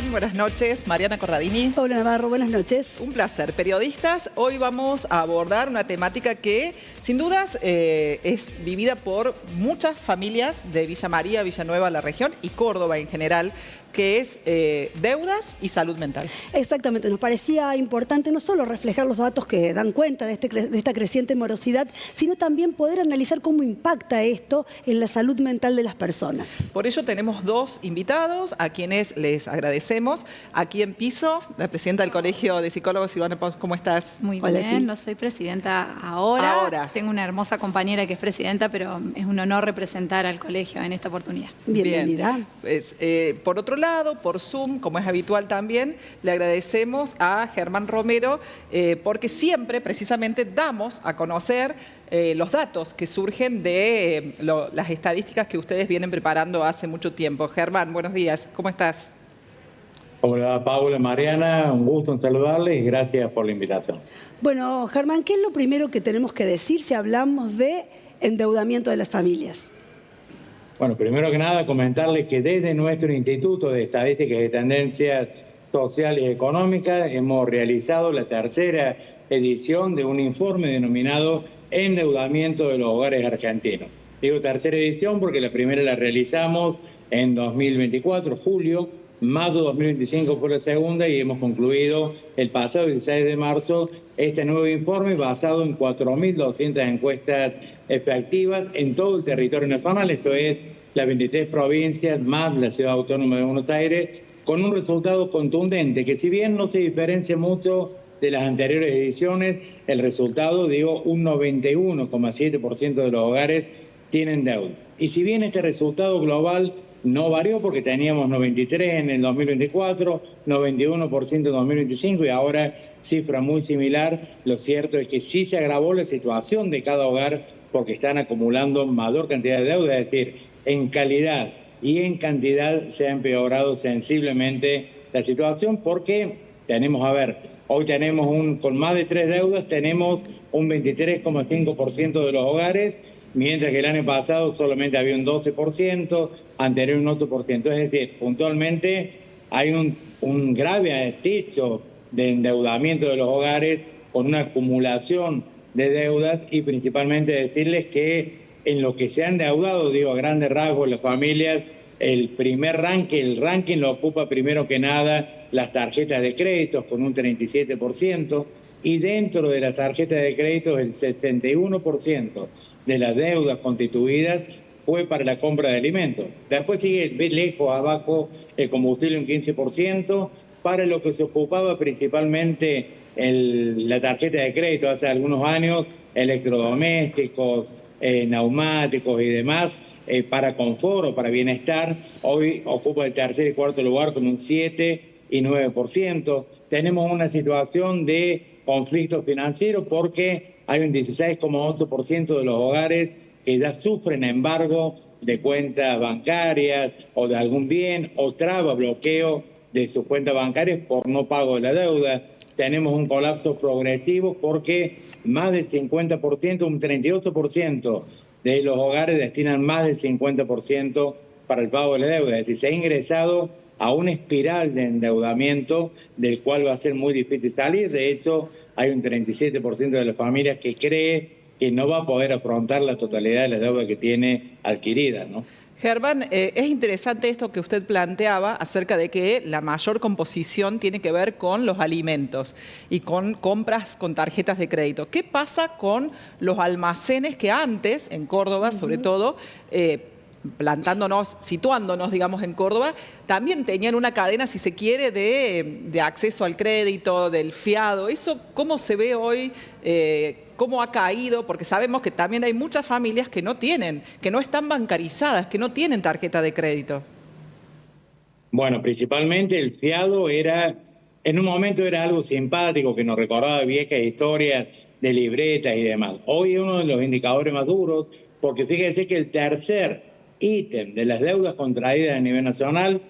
están? Buenas noches. Mariana Corradini. Hola Navarro, buenas noches. Un placer. Periodistas, hoy vamos a abordar una temática que sin dudas es vivida por muchas familias de Villa María, Villanueva, la región y Córdoba en general, que es deudas y salud mental. Exactamente, nos parecía importante no solo reflejar los datos que dan cuenta de esta creciente morosidad, sino también poder analizar cómo impacta esto en la salud mental de las personas. Por ello tenemos dos invitados a quienes les agradecemos. Aquí en piso, la presidenta del Colegio de Psicólogos, Silvana Pons, ¿cómo estás? Muy Hola, bien, sí. no soy presidenta ahora. Tengo una hermosa compañera que es presidenta, pero es un honor representar al colegio en esta oportunidad. Bienvenida. Bien. Por otro lado, por Zoom, como es habitual también, le agradecemos a Germán Romero porque siempre precisamente damos a conocer los datos que surgen de las estadísticas que ustedes vienen preparando hace mucho tiempo. Germán, buenos días, ¿cómo estás? Hola Paula, Mariana, un gusto en saludarles y gracias por la invitación. Bueno, Germán, ¿qué es lo primero que tenemos que decir si hablamos de endeudamiento de las familias? Bueno, primero que nada comentarles que desde nuestro Instituto de Estadísticas y Tendencias Sociales y Económicas hemos realizado la tercera edición de un informe denominado Endeudamiento de los Hogares Argentinos. Digo tercera edición porque la primera la realizamos en 2024, julio. Mayo 2025 fue la segunda y hemos concluido el pasado 16 de marzo este nuevo informe basado en 4.200 encuestas efectivas en todo el territorio nacional, esto es las 23 provincias más la Ciudad Autónoma de Buenos Aires, con un resultado contundente que si bien no se diferencia mucho de las anteriores ediciones, el resultado, un 91,7% de los hogares tienen deuda. Y si bien este resultado global no varió porque teníamos 93 en el 2024, 91% en 2025 y ahora cifra muy similar. Lo cierto es que sí se agravó la situación de cada hogar porque están acumulando mayor cantidad de deuda, es decir, en calidad y en cantidad se ha empeorado sensiblemente la situación porque tenemos, hoy tenemos con más de 3 deudas, tenemos un 23,5% de los hogares, mientras que el año pasado solamente había un 12%, anterior un 8%. Es decir, puntualmente hay un grave techo de endeudamiento de los hogares con una acumulación de deudas y principalmente decirles que en lo que se han endeudado, a grandes rasgos las familias, el ranking lo ocupa primero que nada las tarjetas de créditos con un 37% y dentro de las tarjetas de créditos el 61% de las deudas constituidas fue para la compra de alimentos. Después sigue lejos abajo el combustible un 15%, para lo que se ocupaba principalmente la tarjeta de crédito hace algunos años, electrodomésticos, neumáticos y demás, para confort o para bienestar, hoy ocupa el tercer y cuarto lugar con un 7 y 9%. Tenemos una situación de conflicto financiero porque hay un 16,8% de los hogares que ya sufren embargo de cuentas bancarias o de algún bien o traba, bloqueo de sus cuentas bancarias por no pago de la deuda. Tenemos un colapso progresivo porque más del 50%, un 38% de los hogares destinan más del 50% para el pago de la deuda. Es decir, se ha ingresado a una espiral de endeudamiento del cual va a ser muy difícil salir. De hecho, hay un 37% de las familias que cree que no va a poder afrontar la totalidad de la deuda que tiene adquirida, ¿no? Germán, es interesante esto que usted planteaba acerca de que la mayor composición tiene que ver con los alimentos y con compras con tarjetas de crédito. ¿Qué pasa con los almacenes que antes, en Córdoba sobre todo, situándonos, en Córdoba, también tenían una cadena, si se quiere, de acceso al crédito, del fiado? ¿Eso cómo se ve hoy? ¿Cómo ha caído? Porque sabemos que también hay muchas familias que no están bancarizadas, que no tienen tarjeta de crédito. Bueno, principalmente el fiado en un momento era algo simpático que nos recordaba viejas historias de libretas y demás. Hoy es uno de los indicadores más duros porque fíjese que el tercer ítem de las deudas contraídas a nivel nacional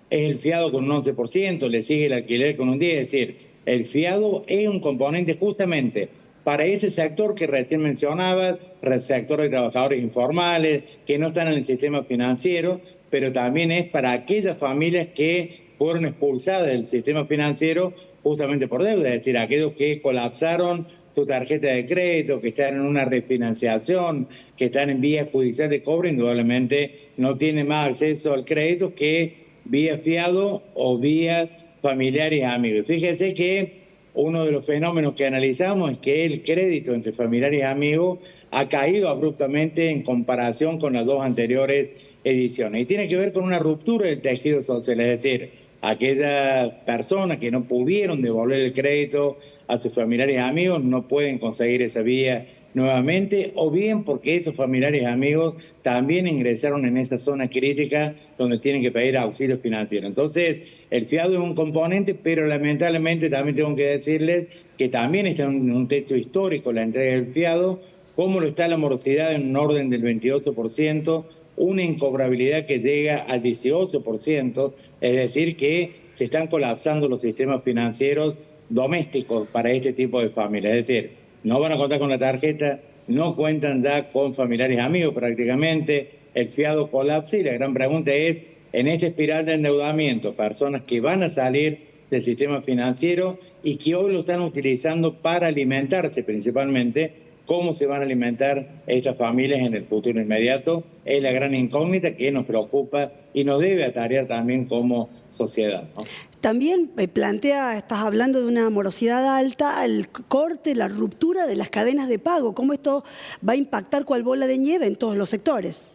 es el fiado con un 11%, le sigue el alquiler con un 10%, es decir, el fiado es un componente justamente para ese sector que recién mencionaba, el sector de trabajadores informales, que no están en el sistema financiero, pero también es para aquellas familias que fueron expulsadas del sistema financiero justamente por deuda, es decir, aquellos que colapsaron su tarjeta de crédito, que están en una refinanciación, que están en vía judicial de cobro, indudablemente no tienen más acceso al crédito que vía fiado o vía familiares y amigos. Fíjense que uno de los fenómenos que analizamos es que el crédito entre familiares y amigos ha caído abruptamente en comparación con las dos anteriores ediciones. Y tiene que ver con una ruptura del tejido social, es decir, aquellas personas que no pudieron devolver el crédito a sus familiares y amigos no pueden conseguir esa vía nuevamente, o bien porque esos familiares y amigos también ingresaron en esa zona crítica donde tienen que pedir auxilio financiero. Entonces, el fiado es un componente, pero lamentablemente también tengo que decirles que también está en un techo histórico la entrega del fiado, como lo está la morosidad en un orden del 28%, una incobrabilidad que llega al 18%, es decir, que se están colapsando los sistemas financieros domésticos para este tipo de familias. Es decir, no van a contar con la tarjeta, no cuentan ya con familiares y amigos prácticamente, el fiado colapsa y la gran pregunta es, en esta espiral de endeudamiento, personas que van a salir del sistema financiero y que hoy lo están utilizando para alimentarse principalmente, ¿cómo se van a alimentar estas familias en el futuro inmediato? Es la gran incógnita que nos preocupa y nos debe atarear también como sociedad, ¿no? También estás hablando de una morosidad alta, el corte, la ruptura de las cadenas de pago. ¿Cómo esto va a impactar cual bola de nieve en todos los sectores?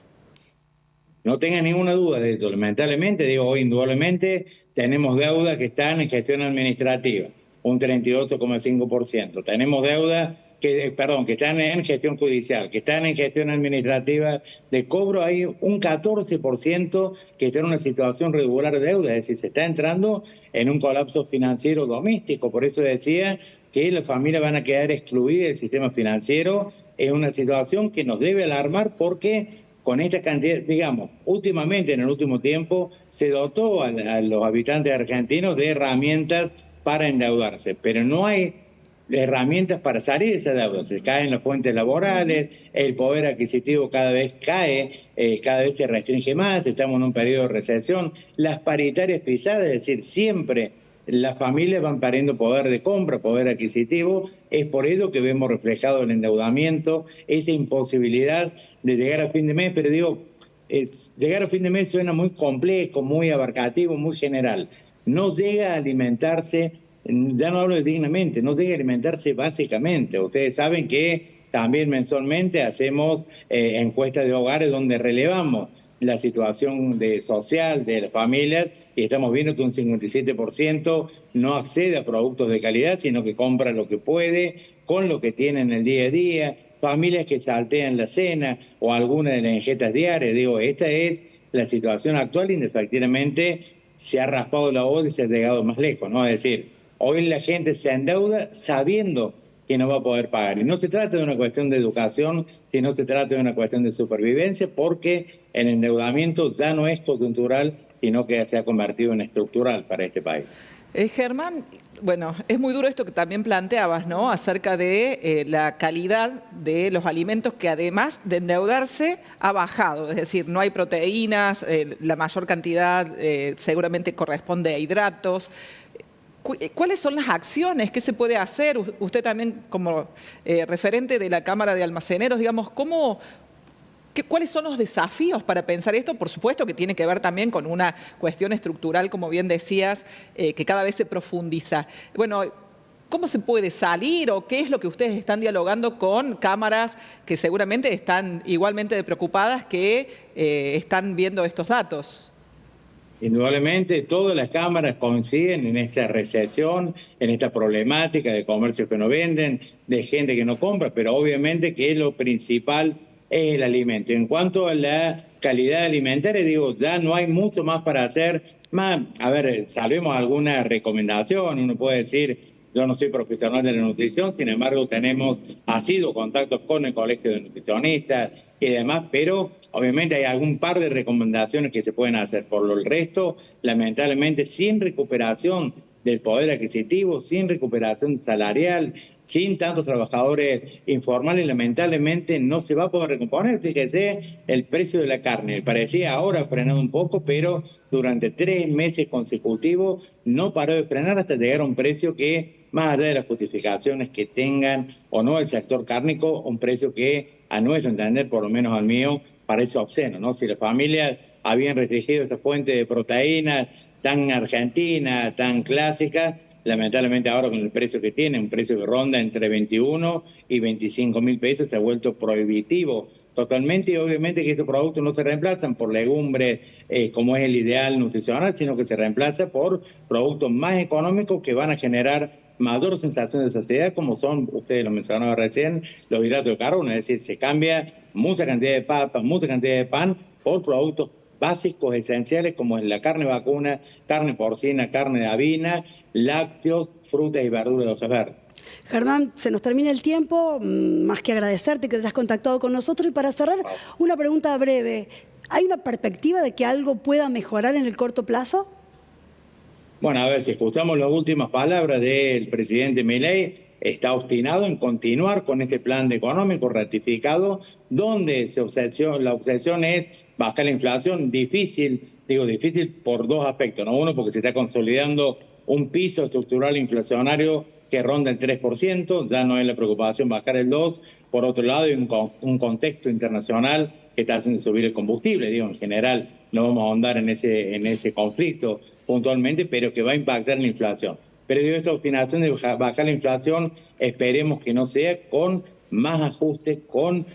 No tengan ninguna duda de eso. Lamentablemente, hoy indudablemente tenemos deuda que están en gestión administrativa, un 38,5%. Tenemos deuda que están en gestión judicial, que están en gestión administrativa de cobro. Hay un 14% que está en una situación regular de deuda, es decir, se está entrando en un colapso financiero doméstico. Por eso decía que las familias van a quedar excluidas del sistema financiero. Es una situación que nos debe alarmar porque con esta cantidad, digamos, últimamente, en el último tiempo, se dotó a los habitantes argentinos de herramientas para endeudarse, pero no hay herramientas para salir de esa deuda. Se caen las fuentes laborales, el poder adquisitivo cada vez cae, cada vez se restringe más, estamos en un periodo de recesión, las paritarias pisadas, es decir, siempre las familias van perdiendo poder de compra, poder adquisitivo. Es por ello que vemos reflejado el endeudamiento, esa imposibilidad de llegar a fin de mes, pero llegar a fin de mes suena muy complejo, muy abarcativo, muy general. No llega a alimentarse, ya no hablo de dignamente, no llega a alimentarse básicamente. Ustedes saben que también mensualmente hacemos encuestas de hogares donde relevamos la situación social de las familias y estamos viendo que un 57% no accede a productos de calidad, sino que compra lo que puede, con lo que tiene en el día a día, familias que saltean la cena o alguna de las ingestas diarias. Esta es la situación actual y efectivamente se ha raspado la voz y se ha llegado más lejos, ¿no? Es decir, hoy la gente se endeuda sabiendo que no va a poder pagar. Y no se trata de una cuestión de educación, sino se trata de una cuestión de supervivencia, porque el endeudamiento ya no es coyuntural, sino que se ha convertido en estructural para este país. Germán, bueno, es muy duro esto que también planteabas, ¿no? Acerca de la calidad de los alimentos que además de endeudarse ha bajado. Es decir, no hay proteínas, la mayor cantidad seguramente corresponde a hidratos. ¿Cuáles son las acciones? ¿Qué se puede hacer? Usted también como referente de la Cámara de Almaceneros, digamos, ¿cuáles son los desafíos para pensar esto? Por supuesto que tiene que ver también con una cuestión estructural, como bien decías, que cada vez se profundiza. Bueno, ¿cómo se puede salir o qué es lo que ustedes están dialogando con cámaras que seguramente están igualmente preocupadas que están viendo estos datos? Indudablemente todas las cámaras coinciden en esta recesión, en esta problemática de comercios que no venden, de gente que no compra, pero obviamente que lo principal es el alimento. En cuanto a la calidad alimentaria, ya no hay mucho más para hacer. Salvemos alguna recomendación, uno puede decir, yo no soy profesional de la nutrición, sin embargo tenemos contactos con el Colegio de Nutricionistas y demás, pero obviamente hay algún par de recomendaciones que se pueden hacer. Por el resto, lamentablemente, sin recuperación del poder adquisitivo, sin recuperación salarial, sin tantos trabajadores informales, lamentablemente no se va a poder recomponer. Fíjese el precio de la carne. Parecía ahora ha frenado un poco, pero durante 3 meses consecutivos no paró de frenar hasta llegar a un precio que, más allá de las justificaciones que tengan o no el sector cárnico, un precio que a nuestro entender, por lo menos al mío, parece obsceno, ¿no? Si las familias habían restringido esta fuente de proteínas tan argentina, tan clásica, lamentablemente ahora con el precio que tiene, un precio que ronda entre 21 y 25 mil pesos, se ha vuelto prohibitivo totalmente, y obviamente que estos productos no se reemplazan por legumbres como es el ideal nutricional, sino que se reemplaza por productos más económicos que van a generar mayor sensación de saciedad, como son, ustedes lo mencionaban recién, los hidratos de carbono, es decir, se cambia mucha cantidad de papas, mucha cantidad de pan por productos básicos, esenciales, como es la carne vacuna, carne porcina, carne de avina, lácteos, frutas y verduras de hojas verdes. Germán, se nos termina el tiempo, más que agradecerte que te hayas contactado con nosotros. Y para cerrar, una pregunta breve. ¿Hay una perspectiva de que algo pueda mejorar en el corto plazo? Bueno, a ver, si escuchamos las últimas palabras del presidente Milei, está obstinado en continuar con este plan económico ratificado, donde la obsesión es bajar la inflación. Difícil, digo difícil por 2 aspectos, ¿no? Uno, porque se está consolidando un piso estructural inflacionario que ronda el 3%, ya no es la preocupación bajar el 2%. Por otro lado, hay un contexto internacional que está haciendo subir el combustible, digo, en general no vamos a ahondar en ese conflicto puntualmente, pero que va a impactar en la inflación. Pero digo, esta obstinación de bajar la inflación, esperemos que no sea con más ajustes, con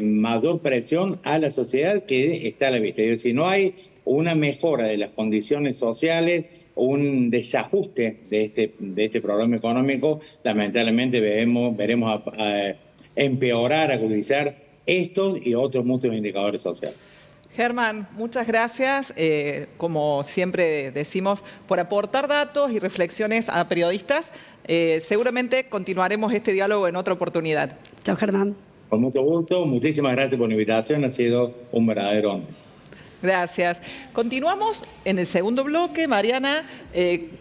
mayor presión a la sociedad que está a la vista. Digo, si no hay una mejora de las condiciones sociales, un desajuste de este programa económico, lamentablemente veremos empeorar, agudizar estos y otros muchos indicadores sociales. Germán, muchas gracias, como siempre decimos, por aportar datos y reflexiones a periodistas. Seguramente continuaremos este diálogo en otra oportunidad. Chao, Germán. Con mucho gusto, muchísimas gracias por la invitación, ha sido un verdadero honor. Gracias. Continuamos en el segundo bloque, Mariana,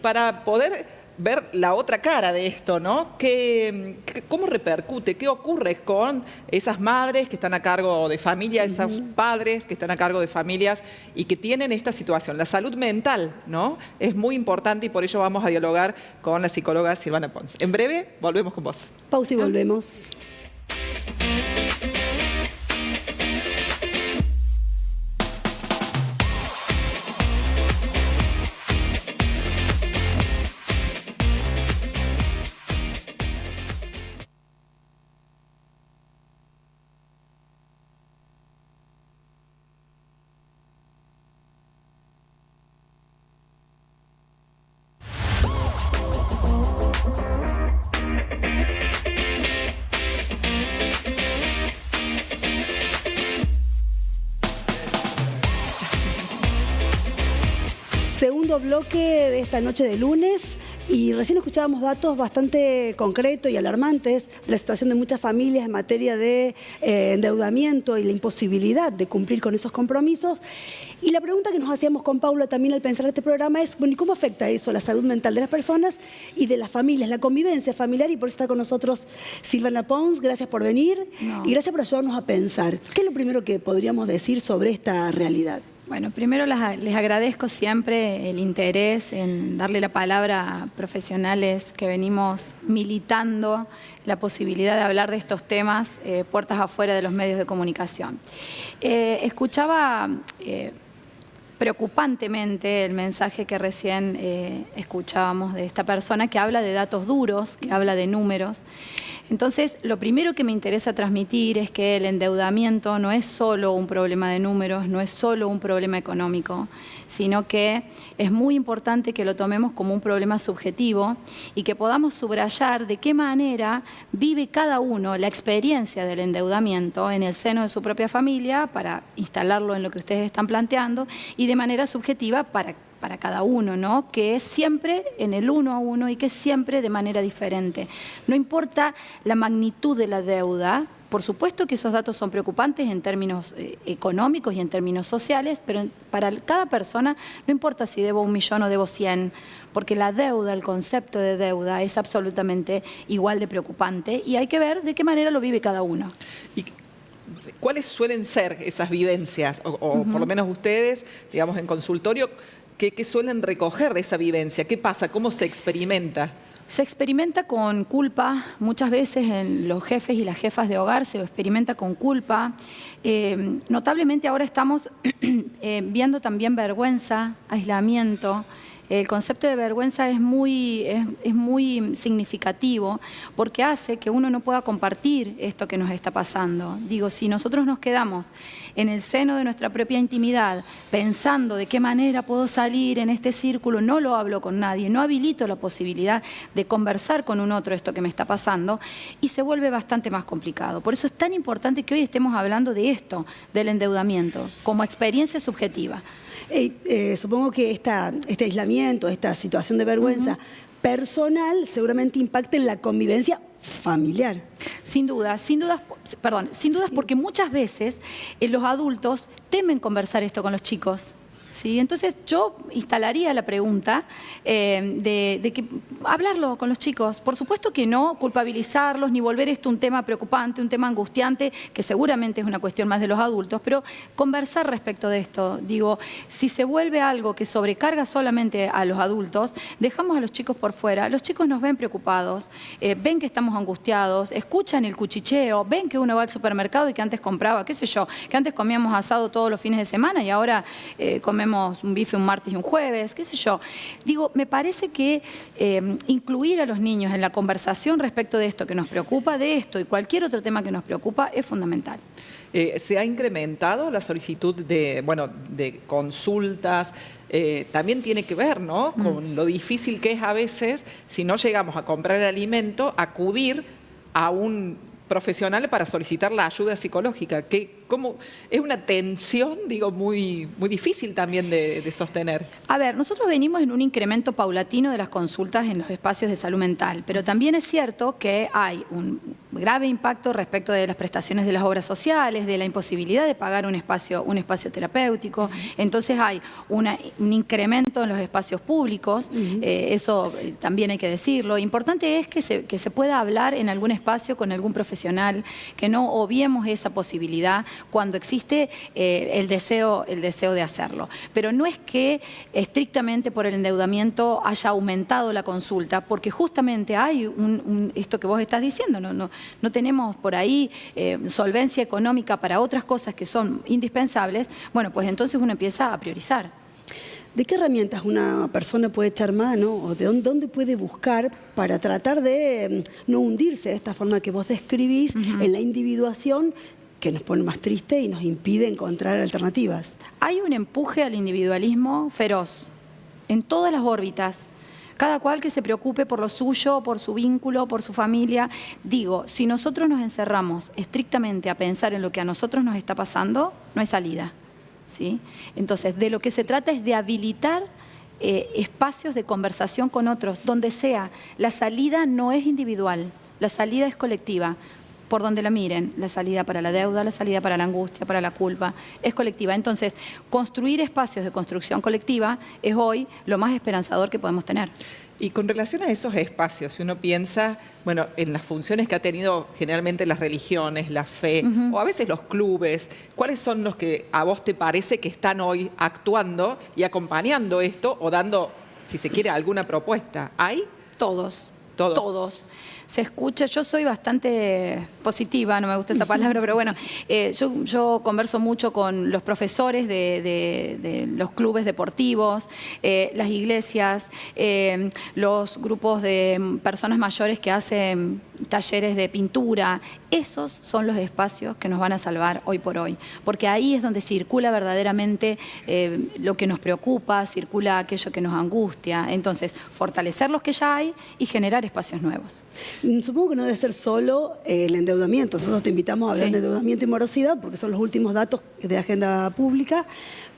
para poder ver la otra cara de esto, ¿no? ¿Cómo repercute? ¿Qué ocurre con esas madres que están a cargo de familias, esos padres que están a cargo de familias y que tienen esta situación? La salud mental, ¿no? Es muy importante y por ello vamos a dialogar con la psicóloga Silvana Pons. En breve, volvemos con vos. Pausa y volvemos. Segundo bloque de esta noche de lunes, y recién escuchábamos datos bastante concretos y alarmantes de la situación de muchas familias en materia de endeudamiento y la imposibilidad de cumplir con esos compromisos. Y la pregunta que nos hacíamos con Paula también al pensar este programa es, bueno, ¿y cómo afecta eso la salud mental de las personas y de las familias, la convivencia familiar? Y por eso está con nosotros Silvana Pons. Gracias por venir y gracias por ayudarnos a pensar. ¿Qué es lo primero que podríamos decir sobre esta realidad? Bueno, primero les agradezco siempre el interés en darle la palabra a profesionales que venimos militando la posibilidad de hablar de estos temas puertas afuera de los medios de comunicación. Escuchaba preocupantemente el mensaje que recién escuchábamos de esta persona que habla de datos duros, que habla de números. Entonces, lo primero que me interesa transmitir es que el endeudamiento no es solo un problema de números, no es solo un problema económico, sino que es muy importante que lo tomemos como un problema subjetivo y que podamos subrayar de qué manera vive cada uno la experiencia del endeudamiento en el seno de su propia familia, para instalarlo en lo que ustedes están planteando, y de manera subjetiva para cada uno, ¿no? Que es siempre en el uno a uno y que es siempre de manera diferente. No importa la magnitud de la deuda, Por supuesto que esos datos son preocupantes en términos económicos y en términos sociales, pero para cada persona no importa si debo 1 millón o debo 100, porque la deuda, el concepto de deuda es absolutamente igual de preocupante y hay que ver de qué manera lo vive cada uno. ¿Y cuáles suelen ser esas vivencias? O por lo menos ustedes, digamos, en consultorio, ¿qué suelen recoger de esa vivencia? ¿Qué pasa? ¿Cómo se experimenta? Se experimenta con culpa, muchas veces en los jefes y las jefas de hogar se experimenta con culpa. Notablemente ahora estamos viendo también vergüenza, aislamiento. El concepto de vergüenza es muy significativo porque hace que uno no pueda compartir esto que nos está pasando. Digo, si nosotros nos quedamos en el seno de nuestra propia intimidad pensando de qué manera puedo salir en este círculo, no lo hablo con nadie, no habilito la posibilidad de conversar con un otro esto que me está pasando y se vuelve bastante más complicado. Por eso es tan importante que hoy estemos hablando de esto, del endeudamiento, como experiencia subjetiva. Supongo que este aislamiento, esta situación de vergüenza personal seguramente impacta en la convivencia familiar. Sin dudas porque muchas veces los adultos temen conversar esto con los chicos. ¿Sí? Entonces yo instalaría la pregunta de que hablarlo con los chicos. Por supuesto que no culpabilizarlos ni volver esto un tema preocupante, un tema angustiante, que seguramente es una cuestión más de los adultos, pero conversar respecto de esto. Digo, si se vuelve algo que sobrecarga solamente a los adultos, dejamos a los chicos por fuera. Los chicos nos ven preocupados, ven que estamos angustiados, escuchan el cuchicheo, ven que uno va al supermercado y que antes compraba, qué sé yo, que antes comíamos asado todos los fines de semana y ahora comemos un bife un martes y un jueves, qué sé yo. Digo, me parece que incluir a los niños en la conversación respecto de esto que nos preocupa, de esto y cualquier otro tema que nos preocupa, es fundamental. ¿Se ha incrementado la solicitud de consultas? También tiene que ver, ¿no?, con lo difícil que es a veces, si no llegamos a comprar el alimento, acudir a un profesional para solicitar la ayuda psicológica, que es una tensión, digo, muy difícil también de sostener. A ver, nosotros venimos en un incremento paulatino de las consultas en los espacios de salud mental, pero también es cierto que hay un grave impacto respecto de las prestaciones de las obras sociales, de la imposibilidad de pagar un espacio terapéutico. Entonces hay un incremento en los espacios públicos, eso también hay que decirlo. Importante es que se pueda hablar en algún espacio con algún profesional, que no obviemos esa posibilidad cuando existe el deseo de hacerlo. Pero no es que estrictamente por el endeudamiento haya aumentado la consulta, porque justamente hay esto que vos estás diciendo, no tenemos por ahí solvencia económica para otras cosas que son indispensables. Bueno, pues entonces uno empieza a priorizar. ¿De qué herramientas una persona puede echar mano o de dónde puede buscar para tratar de no hundirse de esta forma que vos describís en la individuación, que nos pone más triste y nos impide encontrar alternativas? Hay un empuje al individualismo feroz en todas las órbitas. Cada cual que se preocupe por lo suyo, por su vínculo, por su familia. Digo, si nosotros nos encerramos estrictamente a pensar en lo que a nosotros nos está pasando, no hay salida, ¿sí? Entonces, de lo que se trata es de habilitar espacios de conversación con otros, donde sea. La salida no es individual, la salida es colectiva. Por donde la miren, la salida para la deuda, la salida para la angustia, para la culpa, es colectiva. Entonces, construir espacios de construcción colectiva es hoy lo más esperanzador que podemos tener. Y con relación a esos espacios, si uno piensa, bueno, en las funciones que ha tenido generalmente las religiones, la fe, o a veces los clubes, ¿cuáles son los que a vos te parece que están hoy actuando y acompañando esto o dando, si se quiere, alguna propuesta? ¿Hay? Todos. Se escucha, yo soy bastante positiva, no me gusta esa palabra, pero bueno, yo converso mucho con los profesores de los clubes deportivos, las iglesias, los grupos de personas mayores que hacen talleres de pintura. Esos son los espacios que nos van a salvar hoy por hoy, porque ahí es donde circula verdaderamente lo que nos preocupa, circula aquello que nos angustia. Entonces, fortalecer los que ya hay y generar espacios nuevos. Supongo que no debe ser solo el endeudamiento. Nosotros te invitamos a hablar de endeudamiento y morosidad porque son los últimos datos de agenda pública,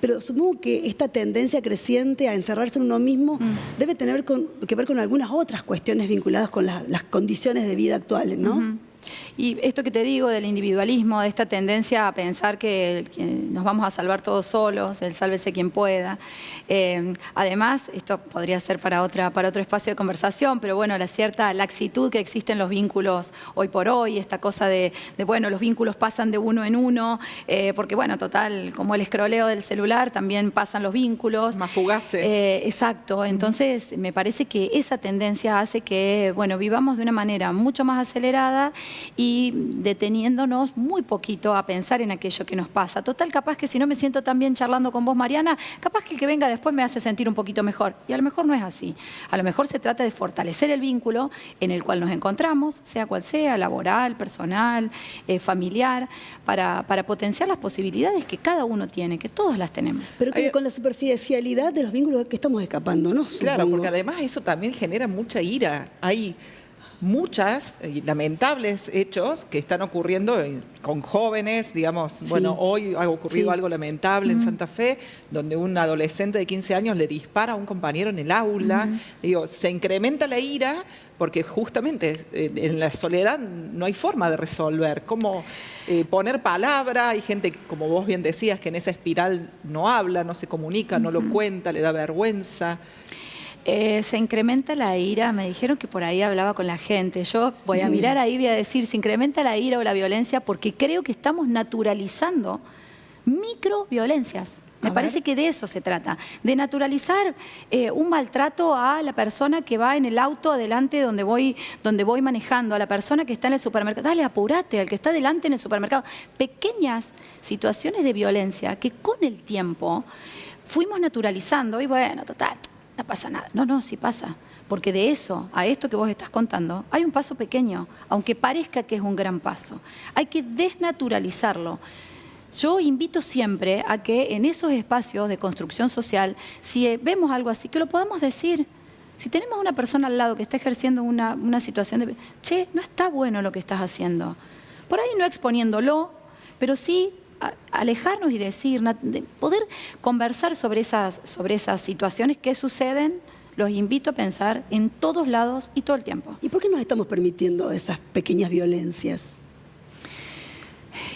pero supongo que esta tendencia creciente a encerrarse en uno mismo debe tener que ver con algunas otras cuestiones vinculadas con las condiciones de vida actuales, ¿no? Y esto que te digo del individualismo, de esta tendencia a pensar que nos vamos a salvar todos solos, el sálvese quien pueda. Además, esto podría ser para otro espacio de conversación, pero bueno, la cierta laxitud que existe en los vínculos hoy por hoy, esta cosa de bueno, los vínculos pasan de uno en uno, porque bueno, total, como el escroleo del celular, también pasan los vínculos. Más fugaces. Exacto, entonces me parece que esa tendencia hace que, bueno, vivamos de una manera mucho más acelerada y deteniéndonos muy poquito a pensar en aquello que nos pasa. Total, capaz que si no me siento tan bien charlando con vos, Mariana, capaz que el que venga después me hace sentir un poquito mejor. Y a lo mejor no es así. A lo mejor se trata de fortalecer el vínculo en el cual nos encontramos, sea cual sea, laboral, personal, familiar, para potenciar las posibilidades que cada uno tiene, que todos las tenemos. Pero que con la superficialidad de los vínculos que estamos escapando, ¿no? Claro, Supongo. porque además eso también genera mucha ira. Hay muchas lamentables hechos que están ocurriendo con jóvenes, digamos, Sí. bueno, hoy ha ocurrido Sí. algo lamentable en Santa Fe, donde un adolescente de 15 años le dispara a un compañero en el aula. Digo, se incrementa la ira porque justamente en la soledad no hay forma de resolver. ¿Cómo poner palabra? Hay gente, como vos bien decías, que en esa espiral no habla, no se comunica, no lo cuenta, le da vergüenza. Se incrementa la ira, me dijeron que por ahí hablaba con la gente. Yo voy a mirar ahí y voy a decir, se incrementa la ira o la violencia porque creo que estamos naturalizando microviolencias. Me parece que de eso se trata, de naturalizar un maltrato a la persona que va en el auto adelante donde voy manejando, a la persona que está en el supermercado. Dale, apurate, al que está adelante en el supermercado. Pequeñas situaciones de violencia que con el tiempo fuimos naturalizando y bueno, total, no pasa nada. No, sí pasa. Porque de eso a esto que vos estás contando hay un paso pequeño, aunque parezca que es un gran paso. Hay que desnaturalizarlo. Yo invito siempre a que en esos espacios de construcción social, si vemos algo así, que lo podamos decir. Si tenemos una persona al lado que está ejerciendo una situación de... Che, no está bueno lo que estás haciendo. Por ahí no exponiéndolo, pero sí alejarnos y decir, poder conversar sobre esas situaciones que suceden. Los invito a pensar en todos lados y todo el tiempo. ¿Y por qué nos estamos permitiendo esas pequeñas violencias?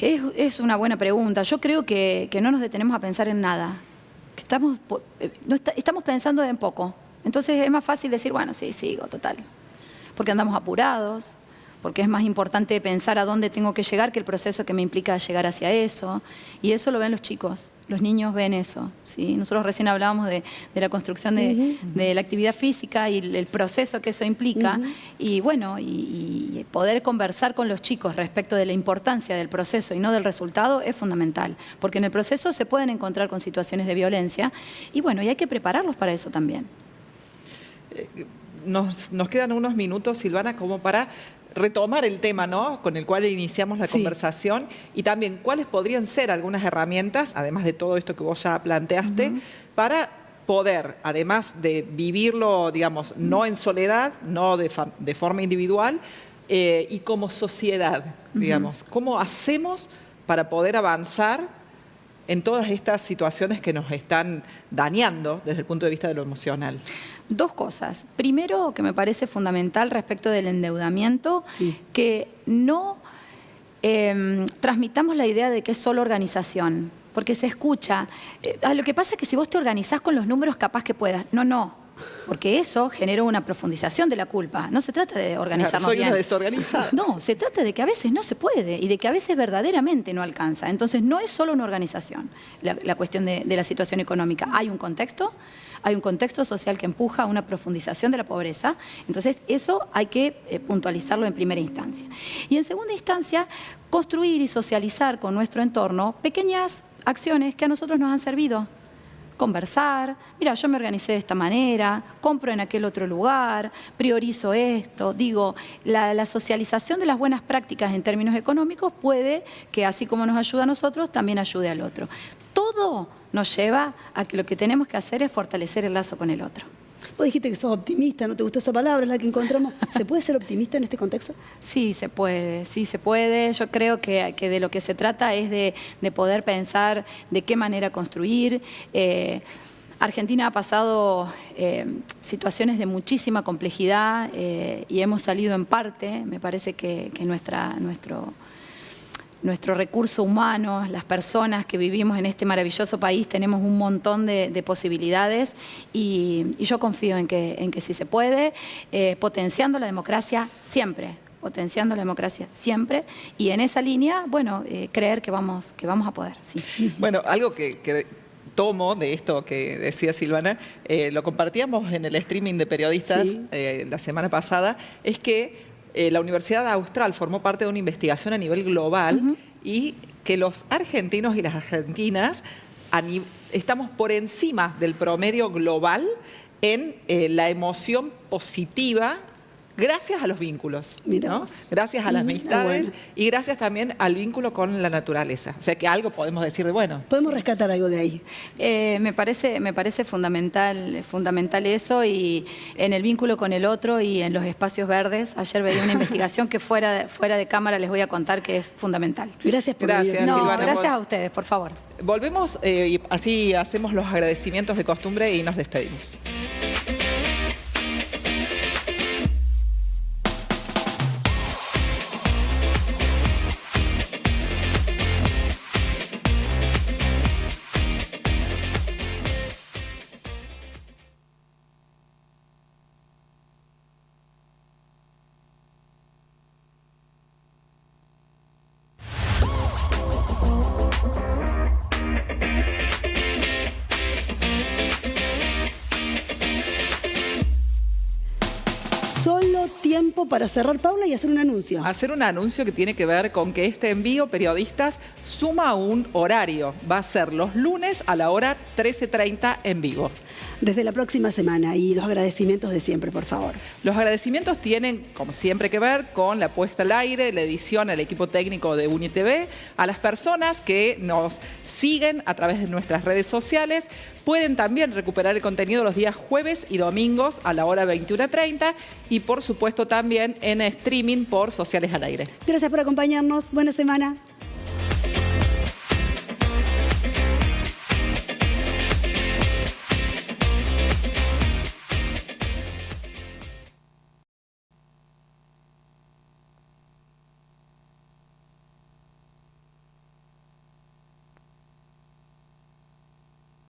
Es una buena pregunta. Yo creo que no nos detenemos a pensar en nada. Estamos pensando en poco. Entonces es más fácil decir, bueno, sí, sigo, total. Porque andamos apurados, porque es más importante pensar a dónde tengo que llegar que el proceso que me implica llegar hacia eso. Y eso lo ven los chicos, los niños ven eso. ¿Sí? Nosotros recién hablábamos de la construcción de la actividad física y el proceso que eso implica. Y bueno, y poder conversar con los chicos respecto de la importancia del proceso y no del resultado es fundamental. Porque en el proceso se pueden encontrar con situaciones de violencia y bueno, y hay que prepararlos para eso también. Nos quedan unos minutos, Silvana, como para retomar el tema, ¿no?, con el cual iniciamos la conversación, y también cuáles podrían ser algunas herramientas, además de todo esto que vos ya planteaste, para poder, además de vivirlo, digamos, no en soledad, no de forma individual, y como sociedad, digamos, ¿cómo hacemos para poder avanzar en todas estas situaciones que nos están dañando desde el punto de vista de lo emocional? Dos cosas. Primero, que me parece fundamental respecto del endeudamiento, que no transmitamos la idea de que es solo organización, porque se escucha. Lo que pasa es que si vos te organizás con los números, capaz que puedas. No. Porque eso genera una profundización de la culpa. No se trata de organizarnos bien. Soy una desorganizada. No, se trata de que a veces no se puede y de que a veces verdaderamente no alcanza. Entonces no es solo una organización la cuestión de la situación económica. Hay un contexto social que empuja a una profundización de la pobreza. Entonces eso hay que puntualizarlo en primera instancia. Y en segunda instancia, construir y socializar con nuestro entorno pequeñas acciones que a nosotros nos han servido. Conversar, mira, yo me organicé de esta manera, compro en aquel otro lugar, priorizo esto. Digo, la socialización de las buenas prácticas en términos económicos puede que, así como nos ayuda a nosotros, también ayude al otro. Todo nos lleva a que lo que tenemos que hacer es fortalecer el lazo con el otro. Vos dijiste que sos optimista, ¿no te gustó esa palabra? Es la que encontramos. ¿Se puede ser optimista en este contexto? Sí, se puede. Yo creo que de lo que se trata es de poder pensar de qué manera construir. Argentina ha pasado situaciones de muchísima complejidad y hemos salido en parte. Me parece que nuestro recurso humano, las personas que vivimos en este maravilloso país, tenemos un montón de posibilidades y yo confío en que sí se puede, potenciando la democracia siempre. Y en esa línea, bueno, creer que vamos a poder. Sí. Bueno, algo que tomo de esto que decía Silvana, lo compartíamos en el streaming de periodistas la semana pasada, es que la Universidad Austral formó parte de una investigación a nivel global y que los argentinos y las argentinas estamos por encima del promedio global en la emoción positiva gracias a los vínculos, ¿no? Gracias a las amistades y gracias también al vínculo con la naturaleza. O sea que algo podemos decir de bueno. Podemos rescatar algo de ahí. Me parece fundamental eso y en el vínculo con el otro y en los espacios verdes. Ayer veía una investigación que fuera de cámara les voy a contar que es fundamental. Gracias por venir. No, Silvana, gracias a ustedes, por favor. Volvemos y así hacemos los agradecimientos de costumbre y nos despedimos. Solo tiempo para cerrar, Paula, y hacer un anuncio. Hacer un anuncio que tiene que ver con que este envío periodistas suma un horario. Va a ser los lunes a la hora 13:30 en vivo. Desde la próxima semana y los agradecimientos de siempre, por favor. Los agradecimientos tienen, como siempre, que ver con la puesta al aire, la edición, al equipo técnico de UniTV, a las personas que nos siguen a través de nuestras redes sociales. Pueden también recuperar el contenido los días jueves y domingos a la hora 21:30 y, por supuesto, también en streaming por Sociales al Aire. Gracias por acompañarnos. Buena semana.